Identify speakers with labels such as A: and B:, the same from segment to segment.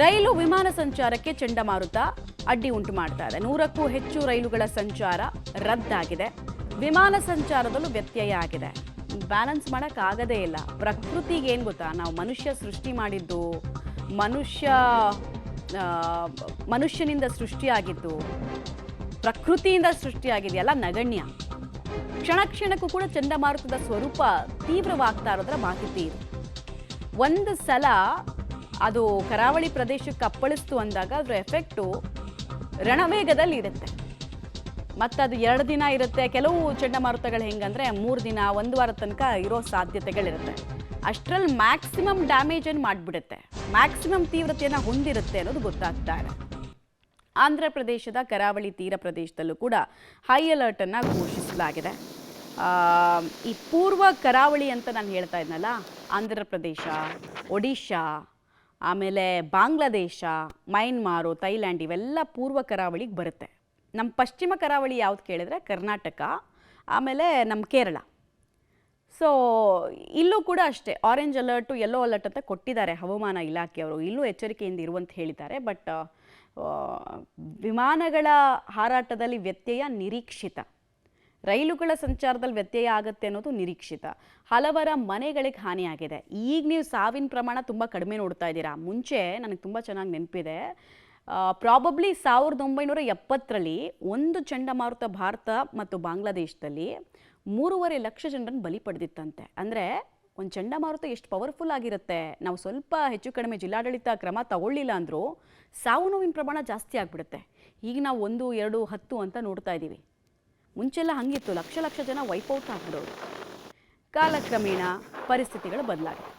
A: ರೈಲು ವಿಮಾನ ಸಂಚಾರಕ್ಕೆ ಚಂಡಮಾರುತ ಅಡ್ಡಿ ಉಂಟು ಮಾಡ್ತಾ ಇದೆ. 100ಕ್ಕೂ ಹೆಚ್ಚು ರೈಲುಗಳ ಸಂಚಾರ ರದ್ದಾಗಿದೆ. ವಿಮಾನ ಸಂಚಾರದಲ್ಲೂ ವ್ಯತ್ಯಯ ಆಗಿದೆ. ಬ್ಯಾಲೆನ್ಸ್ ಮಾಡೋಕ್ಕಾಗದೇ ಇಲ್ಲ. ಪ್ರಕೃತಿಗೆ ಏನು ಗೊತ್ತಾ, ನಾವು ಮನುಷ್ಯ ಸೃಷ್ಟಿ ಮಾಡಿದ್ದು, ಮನುಷ್ಯನಿಂದ ಸೃಷ್ಟಿಯಾಗಿದ್ದು, ಪ್ರಕೃತಿಯಿಂದ ಸೃಷ್ಟಿಯಾಗಿದೆಯಲ್ಲ ನಗಣ್ಯ. ಕ್ಷಣ ಕ್ಷಣಕ್ಕೂ ಕೂಡ ಚಂಡಮಾರುತದ ಸ್ವರೂಪ ತೀವ್ರವಾಗ್ತಾ ಇರೋದ್ರ ಮಾಹಿತಿ ಇದೆ. ಒಂದು ಸಲ ಅದು ಕರಾವಳಿ ಪ್ರದೇಶಕ್ಕೆ ಅಪ್ಪಳಿಸ್ತು ಅಂದಾಗ ಅದರ ಎಫೆಕ್ಟು ರಣವೇಗದಲ್ಲಿ ಇರುತ್ತೆ. ಮತ್ತು ಅದು 2 ದಿನ ಇರುತ್ತೆ. ಕೆಲವು ಚಂಡಮಾರುತಗಳು ಹೆಂಗಂದರೆ 3 ದಿನ 1 ವಾರ ತನಕ ಇರೋ ಸಾಧ್ಯತೆಗಳಿರುತ್ತೆ. ಅಷ್ಟರಲ್ಲಿ ಮ್ಯಾಕ್ಸಿಮಮ್ ಡ್ಯಾಮೇಜನ್ನು ಮಾಡಿಬಿಡುತ್ತೆ, ಮ್ಯಾಕ್ಸಿಮಮ್ ತೀವ್ರತೆಯನ್ನು ಹೊಂದಿರುತ್ತೆ ಅನ್ನೋದು ಗೊತ್ತಾಗ್ತಾ ಇದೆ. ಆಂಧ್ರ ಪ್ರದೇಶದ ಕರಾವಳಿ ತೀರ ಪ್ರದೇಶದಲ್ಲೂ ಕೂಡ ಹೈ ಅಲರ್ಟನ್ನು ಘೋಷಿಸಲಾಗಿದೆ. ಈ ಪೂರ್ವ ಕರಾವಳಿ ಅಂತ ನಾನು ಹೇಳ್ತಾ ಇದ್ನಲ್ಲ, ಆಂಧ್ರ ಪ್ರದೇಶ, ಒಡಿಶಾ, ಆಮೇಲೆ ಬಾಂಗ್ಲಾದೇಶ, ಮಯನ್ಮಾರು, ಥೈಲ್ಯಾಂಡ್, ಇವೆಲ್ಲ ಪೂರ್ವ ಕರಾವಳಿಗೆ ಬರುತ್ತೆ. ನಮ್ಮ ಪಶ್ಚಿಮ ಕರಾವಳಿ ಯಾವ್ದು ಕೇಳಿದ್ರೆ ಕರ್ನಾಟಕ, ಆಮೇಲೆ ನಮ್ಮ ಕೇರಳ. ಸೊ ಇಲ್ಲೂ ಕೂಡ ಅಷ್ಟೇ ಆರೆಂಜ್ ಅಲರ್ಟು, ಯೆಲ್ಲೋ ಅಲರ್ಟ್ ಅಂತ ಕೊಟ್ಟಿದ್ದಾರೆ ಹವಾಮಾನ ಇಲಾಖೆಯವರು. ಇಲ್ಲೂ ಎಚ್ಚರಿಕೆಯಿಂದ ಇರುವಂತ ಹೇಳಿದ್ದಾರೆ. ಬಟ್ ವಿಮಾನಗಳ ಹಾರಾಟದಲ್ಲಿ ವ್ಯತ್ಯಯ ನಿರೀಕ್ಷಿತ, ರೈಲುಗಳ ಸಂಚಾರದಲ್ಲಿ ವ್ಯತ್ಯಯ ಆಗುತ್ತೆ ಅನ್ನೋದು ನಿರೀಕ್ಷಿತ. ಹಲವರ ಮನೆಗಳಿಗೆ ಹಾನಿಯಾಗಿದೆ. ಈಗ ನೀವು ಸಾವಿನ ಪ್ರಮಾಣ ತುಂಬ ಕಡಿಮೆ ನೋಡ್ತಾ ಇದ್ದೀರಾ. ಮುಂಚೆ ನನಗೆ ತುಂಬ ಚೆನ್ನಾಗಿ ನೆನಪಿದೆ, ಪ್ರಾಬಬ್ಲಿ 1970ರಲ್ಲಿ ಒಂದು ಚಂಡಮಾರುತ ಭಾರತ ಮತ್ತು ಬಾಂಗ್ಲಾದೇಶದಲ್ಲಿ 3.5 ಲಕ್ಷ ಜನರನ್ನು ಬಲಿ ಪಡೆದಿತ್ತಂತೆ. ಅಂದರೆ ಒಂದು ಚಂಡಮಾರುತ ಎಷ್ಟು ಪವರ್ಫುಲ್ ಆಗಿರುತ್ತೆ, ನಾವು ಸ್ವಲ್ಪ ಹೆಚ್ಚು ಕಡಿಮೆ ಜಿಲ್ಲಾಡಳಿತ ಕ್ರಮ ತಗೊಳ್ಳಿಲ್ಲ ಅಂದರೂ ಸಾವು ನೋವಿನ ಪ್ರಮಾಣ ಜಾಸ್ತಿ ಆಗಿಬಿಡುತ್ತೆ. ಈಗ ನಾವು 1, 2, 10 ಅಂತ ನೋಡ್ತಾ ಇದ್ದೀವಿ. ಮುಂಚೆಲ್ಲ ಹಂಗಿತ್ತು, ಲಕ್ಷ ಜನ ವೈಪೌಟ್ ಆಗಿಬಿಡೋರು. ಕಾಲಕ್ರಮೇಣ ಪರಿಸ್ಥಿತಿಗಳು ಬದಲಾಗಿದೆ.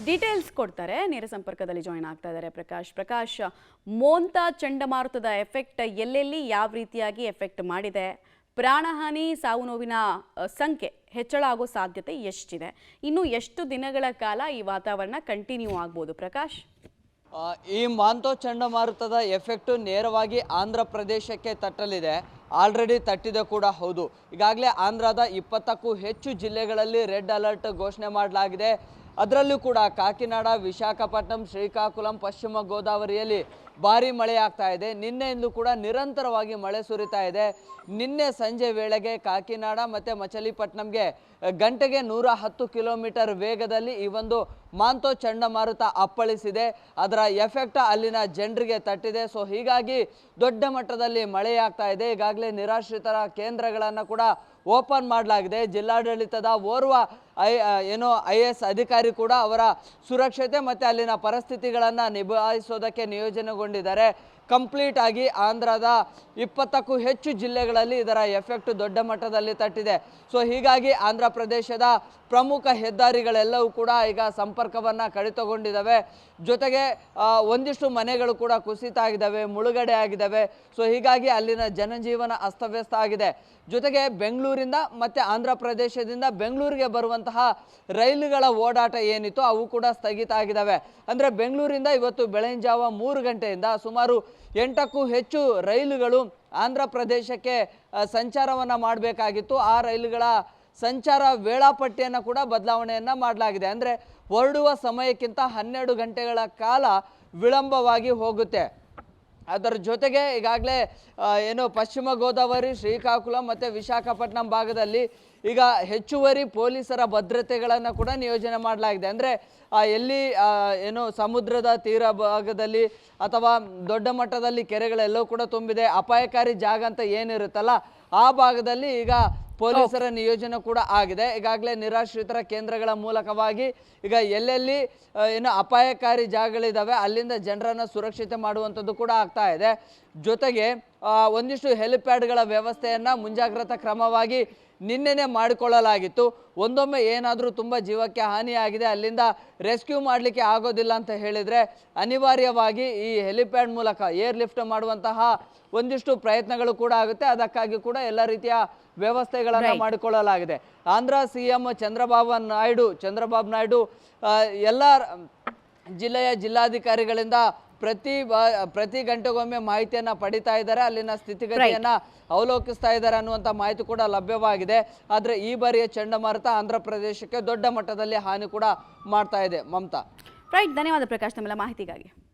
A: ಡೀಟೇಲ್ಸ್ ಕೊಡ್ತಾರೆ, ನೇರ ಸಂಪರ್ಕದಲ್ಲಿ ಜಾಯಿನ್ ಆಗ್ತಾ ಇದ್ದಾರೆ ಪ್ರಕಾಶ್. ಮೋಂತಾ ಚಂಡಮಾರುತದ ಎಫೆಕ್ಟ್ ಎಲ್ಲೆಲ್ಲಿ ಯಾವ ರೀತಿಯಾಗಿ ಎಫೆಕ್ಟ್ ಮಾಡಿದೆ, ಪ್ರಾಣಹಾನಿ ಸಾವು ನೋವಿನ ಸಂಖ್ಯೆ ಹೆಚ್ಚಳ ಆಗೋ ಸಾಧ್ಯತೆ ಎಷ್ಟಿದೆ, ಇನ್ನು ಎಷ್ಟು ದಿನಗಳ ಕಾಲ ಈ ವಾತಾವರಣ ಕಂಟಿನ್ಯೂ ಆಗ್ಬೋದು ಪ್ರಕಾಶ್?
B: ಈ ಮಾಂತೋ ಚಂಡಮಾರುತದ ಎಫೆಕ್ಟು ನೇರವಾಗಿ ಆಂಧ್ರ ಪ್ರದೇಶಕ್ಕೆ ತಟ್ಟಲಿದೆ. ಆಲ್ರೆಡಿ ತಟ್ಟಿದೆ ಕೂಡ ಹೌದು. ಈಗಾಗಲೇ ಆಂಧ್ರದ 20ಕ್ಕೂ ಹೆಚ್ಚು ಜಿಲ್ಲೆಗಳಲ್ಲಿ ರೆಡ್ ಅಲರ್ಟ್ ಘೋಷಣೆ ಮಾಡಲಾಗಿದೆ. ಅದರಲ್ಲೂ ಕೂಡ ಕಾಕಿನಾಡ, ವಿಶಾಖಪಟ್ಟಣಂ, ಶ್ರೀಕಾಕುಳಂ, ಪಶ್ಚಿಮ ಗೋದಾವರಿಯಲ್ಲಿ ಭಾರೀ ಮಳೆ ಆಗ್ತಾ ಇದೆ. ನಿನ್ನೆಯಿಂದ ಕೂಡ ನಿರಂತರವಾಗಿ ಮಳೆ ಸುರಿತಾ ಇದೆ. ನಿನ್ನೆ ಸಂಜೆ ವೇಳೆಗೆ ಕಾಕಿನಾಡ ಮತ್ತು ಮಚಲಿಪಟ್ಟಣಂಗೆ ಗಂಟೆಗೆ 110 ಕಿಲೋಮೀಟರ್ ವೇಗದಲ್ಲಿ ಈ ಒಂದು ಮಾಂತೋ ಚಂಡಮಾರುತ ಅಪ್ಪಳಿಸಿದೆ. ಅದರ ಎಫೆಕ್ಟ್ ಅಲ್ಲಿನ ಜನರಿಗೆ ತಟ್ಟಿದೆ. ಸೊ ಹೀಗಾಗಿ ದೊಡ್ಡ ಮಟ್ಟದಲ್ಲಿ ಮಳೆಯಾಗ್ತಾ ಇದೆ. ಈಗಾಗಲೇ ನಿರಾಶ್ರಿತರ ಕೇಂದ್ರಗಳನ್ನು ಕೂಡ ಓಪನ್ ಮಾಡಲಾಗಿದೆ. ಜಿಲ್ಲಾಡಳಿತದ ಓರ್ವ IAS ಅಧಿಕಾರಿ ಕೂಡ ಅವರ ಸುರಕ್ಷತೆ ಮತ್ತು ಅಲ್ಲಿನ ಪರಿಸ್ಥಿತಿಗಳನ್ನು ನಿಭಾಯಿಸೋದಕ್ಕೆ ನಿಯೋಜನೆಗೊಂಡಿದ್ದಾರೆ. ಕಂಪ್ಲೀಟ್ ಆಗಿ ಆಂಧ್ರದ 20ಕ್ಕೂ ಹೆಚ್ಚು ಜಿಲ್ಲೆಗಳಲ್ಲಿ ಇದರ ಎಫೆಕ್ಟ್ ದೊಡ್ಡ ಮಟ್ಟದಲ್ಲಿ ತಟ್ಟಿದೆ. ಸೊ ಹೀಗಾಗಿ ಆಂಧ್ರ ಪ್ರದೇಶದ ಪ್ರಮುಖ ಹೆದ್ದಾರಿಗಳೆಲ್ಲವೂ ಕೂಡ ಈಗ ಸಂಪರ್ಕವನ್ನು ಕಡಿತಗೊಂಡಿದ್ದಾವೆ. ಜೊತೆಗೆ ಒಂದಿಷ್ಟು ಮನೆಗಳು ಕೂಡ ಕುಸಿತ ಆಗಿದ್ದಾವೆ, ಮುಳುಗಡೆ ಆಗಿದ್ದಾವೆ. ಸೊ ಹೀಗಾಗಿ ಅಲ್ಲಿನ ಜನಜೀವನ ಅಸ್ತವ್ಯಸ್ತ ಆಗಿದೆ. ಜೊತೆಗೆ ಬೆಂಗಳೂರಿಂದ ಮತ್ತು ಆಂಧ್ರ ಪ್ರದೇಶದಿಂದ ಬೆಂಗಳೂರಿಗೆ ಬರುವಂತಹ ರೈಲುಗಳ ಓಡಾಟ ಏನಿತ್ತು ಅವು ಕೂಡ ಸ್ಥಗಿತ ಆಗಿದ್ದಾವೆ. ಅಂದರೆ ಬೆಂಗಳೂರಿಂದ ಇವತ್ತು ಬೆಳಗಿನ ಜಾವ 3 ಗಂಟೆಯಿಂದ ಸುಮಾರು 8ಕ್ಕೂ ಹೆಚ್ಚು ರೈಲುಗಳು ಆಂಧ್ರ ಪ್ರದೇಶಕ್ಕೆ ಸಂಚಾರವನ್ನು ಮಾಡಬೇಕಾಗಿತ್ತು. ಆ ರೈಲುಗಳ ಸಂಚಾರ ವೇಳಾಪಟ್ಟಿಯನ್ನು ಕೂಡ ಬದಲಾವಣೆಯನ್ನು ಮಾಡಲಾಗಿದೆ. ಅಂದರೆ ಹೊರಡುವ ಸಮಯಕ್ಕಿಂತ 12 ಗಂಟೆಗಳ ಕಾಲ ವಿಳಂಬವಾಗಿ ಹೋಗುತ್ತೆ. ಅದರ ಜೊತೆಗೆ ಈಗಾಗಲೇ ಪಶ್ಚಿಮ ಗೋದಾವರಿ, ಶ್ರೀಕಾಕುಳಂ ಮತ್ತು ವಿಶಾಖಪಟ್ಟಣಂ ಭಾಗದಲ್ಲಿ ಈಗ ಹೆಚ್ಚುವರಿ ಪೊಲೀಸರ ಭದ್ರತೆಗಳನ್ನು ಕೂಡ ನಿಯೋಜನೆ ಮಾಡಲಾಗಿದೆ. ಅಂದರೆ ಎಲ್ಲಿ ಸಮುದ್ರದ ತೀರ ಭಾಗದಲ್ಲಿ ಅಥವಾ ದೊಡ್ಡ ಮಟ್ಟದಲ್ಲಿ ಕೆರೆಗಳೆಲ್ಲವೂ ಕೂಡ ತುಂಬಿದೆ, ಅಪಾಯಕಾರಿ ಜಾಗ ಅಂತ ಏನಿರುತ್ತಲ್ಲ ಆ ಭಾಗದಲ್ಲಿ ಈಗ ಪೊಲೀಸರ ನಿಯೋಜನೆ ಕೂಡ ಆಗಿದೆ. ಈಗಾಗಲೇ ನಿರಾಶ್ರಿತರ ಕೇಂದ್ರಗಳ ಮೂಲಕವಾಗಿ ಈಗ ಎಲ್ಲೆಲ್ಲಿ ಅಪಾಯಕಾರಿ ಜಾಗಗಳಿದ್ದಾವೆ ಅಲ್ಲಿಂದ ಜನರನ್ನು ಸುರಕ್ಷಿತ ಮಾಡುವಂಥದ್ದು ಕೂಡ ಆಗ್ತಾ ಇದೆ. ಜೊತೆಗೆ ಒಂದಿಷ್ಟು ಹೆಲಿಪ್ಯಾಡ್ಗಳ ವ್ಯವಸ್ಥೆಯನ್ನು ಮುಂಜಾಗ್ರತಾ ಕ್ರಮವಾಗಿ ನಿನ್ನೆನೇ ಮಾಡಿಕೊಳ್ಳಲಾಗಿತ್ತು. ಒಂದೊಮ್ಮೆ ಏನಾದರೂ ತುಂಬ ಜೀವಕ್ಕೆ ಹಾನಿಯಾಗಿದೆ, ಅಲ್ಲಿಂದ ರೆಸ್ಕ್ಯೂ ಮಾಡಲಿಕ್ಕೆ ಆಗೋದಿಲ್ಲ ಅಂತ ಹೇಳಿದರೆ ಅನಿವಾರ್ಯವಾಗಿ ಈ ಹೆಲಿಪ್ಯಾಡ್ ಮೂಲಕ ಏರ್ ಲಿಫ್ಟ್ ಮಾಡುವಂತಹ ಒಂದಿಷ್ಟು ಪ್ರಯತ್ನಗಳು ಕೂಡ ಆಗುತ್ತೆ. ಅದಕ್ಕಾಗಿ ಕೂಡ ಎಲ್ಲ ರೀತಿಯ ವ್ಯವಸ್ಥೆಗಳನ್ನು ಮಾಡಿಕೊಳ್ಳಲಾಗಿದೆ. ಆಂಧ್ರ CM ಚಂದ್ರಬಾಬು ನಾಯ್ಡು ಎಲ್ಲ ಜಿಲ್ಲೆಯ ಜಿಲ್ಲಾಧಿಕಾರಿಗಳಿಂದ ಪ್ರತಿ ಗಂಟೆಗೊಮ್ಮೆ ಮಾಹಿತಿಯನ್ನ ಪಡಿತಾ ಇದ್ದಾರೆ, ಅಲ್ಲಿನ ಸ್ಥಿತಿಗತಿಯನ್ನ ಅವಲೋಕಿಸ್ತಾ ಇದ್ದಾರೆ ಅನ್ನುವಂಥ ಮಾಹಿತಿ ಕೂಡ ಲಭ್ಯವಾಗಿದೆ. ಆದ್ರೆ ಈ ಬಾರಿಯ ಚಂಡಮಾರುತ ಆಂಧ್ರ ಪ್ರದೇಶಕ್ಕೆ ದೊಡ್ಡ ಮಟ್ಟದಲ್ಲಿ ಹಾನಿ ಕೂಡ ಮಾಡ್ತಾ ಇದೆ. ಮಮತಾ.
A: ರೈಟ್, ಧನ್ಯವಾದ ಪ್ರಕಾಶ್ ತಮ್ಮೆಲ್ಲ ಮಾಹಿತಿಗಾಗಿ.